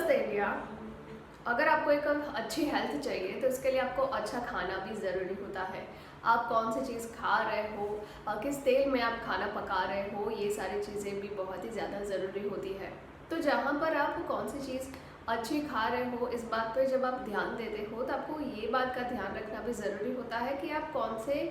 नमस्ते इंडिया। अगर आपको एक अच्छी हेल्थ चाहिए तो इसके लिए आपको अच्छा खाना भी ज़रूरी होता है। आप कौन सी चीज़ खा रहे हो, किस तेल में आप खाना पका रहे हो, ये सारी चीज़ें भी बहुत ही ज़्यादा ज़रूरी होती है। तो जहाँ पर आप कौन सी चीज़ अच्छी खा रहे हो, इस बात पर जब आप ध्यान देते हो तो आपको ये बात का ध्यान रखना भी ज़रूरी होता है कि आप कौन से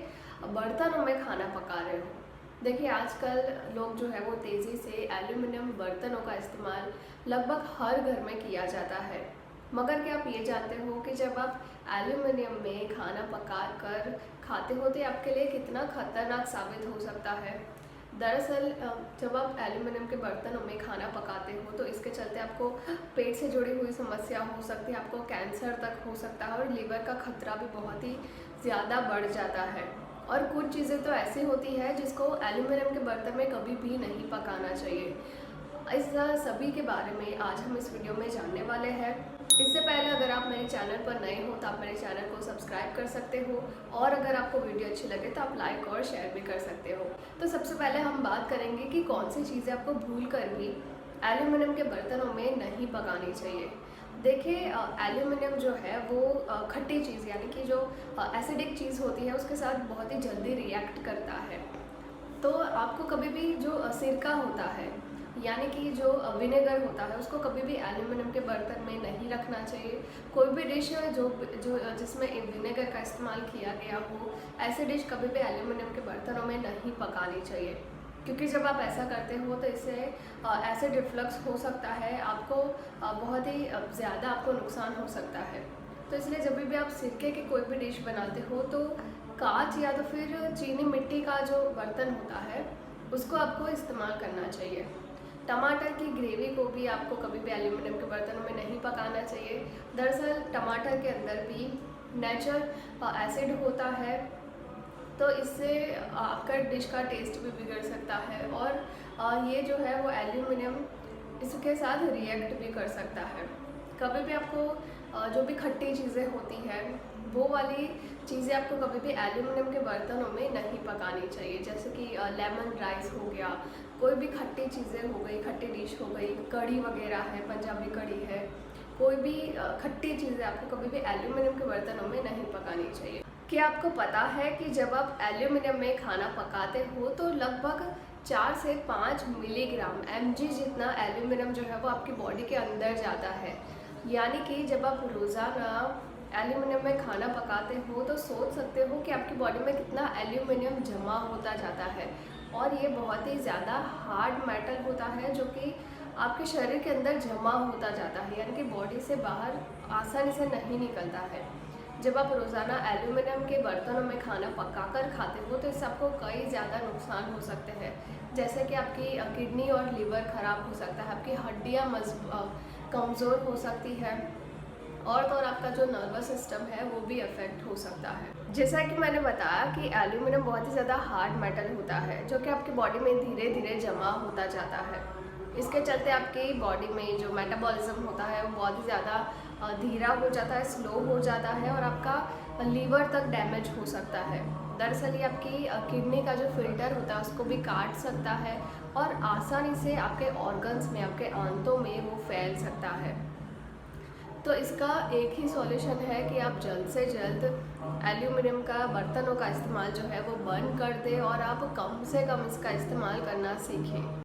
बर्तनों में खाना पका रहे हो। देखिए, आजकल लोग जो है वो तेज़ी से एल्यूमिनियम बर्तनों का इस्तेमाल लगभग हर घर में किया जाता है। मगर क्या आप ये जानते हो कि जब आप एल्यूमिनियम में खाना पका कर खाते हो तो ये आपके लिए कितना खतरनाक साबित हो सकता है। दरअसल जब आप एल्यूमिनियम के बर्तनों में खाना पकाते हो तो इसके चलते आपको पेट से जुड़ी हुई समस्या हो सकती है, आपको कैंसर तक हो सकता है और लीवर का खतरा भी बहुत ही ज़्यादा बढ़ जाता है। और कुछ चीज़ें तो ऐसी होती है जिसको एल्यूमिनियम के बर्तन में कभी भी नहीं पकाना चाहिए। इस सभी के बारे में आज हम इस वीडियो में जानने वाले हैं। इससे पहले अगर आप मेरे चैनल पर नए हो तो आप मेरे चैनल को सब्सक्राइब कर सकते हो और अगर आपको वीडियो अच्छी लगे तो आप लाइक और शेयर भी कर सकते हो। तो सबसे पहले हम बात करेंगे कि कौन सी चीज़ें आपको भूल कर भी एल्यूमिनियम के बर्तनों में नहीं पकानी चाहिए। देखिए, एल्यूमिनियम जो है वो खट्टी चीज़ यानी कि जो एसिडिक चीज़ होती है उसके साथ बहुत ही जल्दी रिएक्ट करता है। तो आपको कभी भी जो सिरका होता है यानी कि जो विनेगर होता है उसको कभी भी एल्यूमिनियम के बर्तन में नहीं रखना चाहिए। कोई भी डिश जो जो जिसमें विनेगर का इस्तेमाल किया गया हो, ऐसे डिश कभी भी एल्यूमिनियम के बर्तनों में नहीं पकानी चाहिए, क्योंकि जब आप ऐसा करते हो तो इससे एसिड रिफ्लक्स हो सकता है, आपको बहुत ही ज़्यादा आपको नुकसान हो सकता है। तो इसलिए जब भी आप सिरके की कोई भी डिश बनाते हो तो कांच या तो फिर चीनी मिट्टी का जो बर्तन होता है उसको आपको इस्तेमाल करना चाहिए। टमाटर की ग्रेवी को भी आपको कभी भी एल्यूमिनियम के बर्तनों में नहीं पकाना चाहिए। दरअसल टमाटर के अंदर भी नेचुरल एसिड होता है, तो इससे आपका डिश का टेस्ट भी बिगड़ सकता है और ये जो है वो एल्यूमिनियम इसके साथ रिएक्ट भी कर सकता है। कभी भी आपको जो भी खट्टी चीज़ें होती हैं वो वाली चीज़ें आपको कभी भी एल्यूमिनियम के बर्तनों में नहीं पकानी चाहिए। जैसे कि लेमन राइस हो गया, कोई भी खट्टी चीज़ें हो गई, खट्टी डिश हो गई, कढ़ी वगैरह है, पंजाबी कढ़ी है, कोई भी खट्टी चीज़ें आपको कभी भी एल्यूमिनियम के बर्तनों में नहीं पकानी चाहिए। क्या आपको पता है कि जब आप एल्यूमिनियम में खाना पकाते हो तो लगभग 4 से 5 मिलीग्राम mg जितना एल्यूमिनियम जो है वो आपकी बॉडी के अंदर जाता है। यानी कि जब आप रोज़ाना एल्यूमिनियम में खाना पकाते हो तो सोच सकते हो कि आपकी बॉडी में कितना एल्यूमिनियम जमा होता जाता है। और ये बहुत ही ज़्यादा हार्ड मेटल होता है जो कि आपके शरीर के अंदर जमा होता जाता है, यानी कि बॉडी से बाहर आसानी से नहीं निकलता है। जब आप रोज़ाना एल्यूमिनियम के बर्तनों में खाना पकाकर खाते हो तो इससे आपको कई ज़्यादा नुकसान हो सकते हैं, जैसे कि आपकी किडनी और लीवर ख़राब हो सकता है, आपकी हड्डियाँ कमज़ोर हो सकती है और आपका जो नर्वस सिस्टम है वो भी अफेक्ट हो सकता है। जैसा कि मैंने बताया कि एल्यूमिनियम बहुत ही ज़्यादा हार्ड मेटल होता है जो कि आपकी बॉडी में धीरे धीरे जमा होता जाता है। इसके चलते आपकी बॉडी में जो मेटाबॉलिज्म होता है वो बहुत ही ज़्यादा धीरा हो जाता है, स्लो हो जाता है और आपका लीवर तक डैमेज हो सकता है। दरअसल ये आपकी किडनी का जो फिल्टर होता है उसको भी काट सकता है और आसानी से आपके ऑर्गन्स में, आपके आंतों में वो फैल सकता है। तो इसका एक ही सॉल्यूशन है कि आप जल्द से जल्द एल्यूमिनियम का बर्तनों का इस्तेमाल जो है वो बंद कर दें और आप कम से कम इसका इस्तेमाल करना सीखें।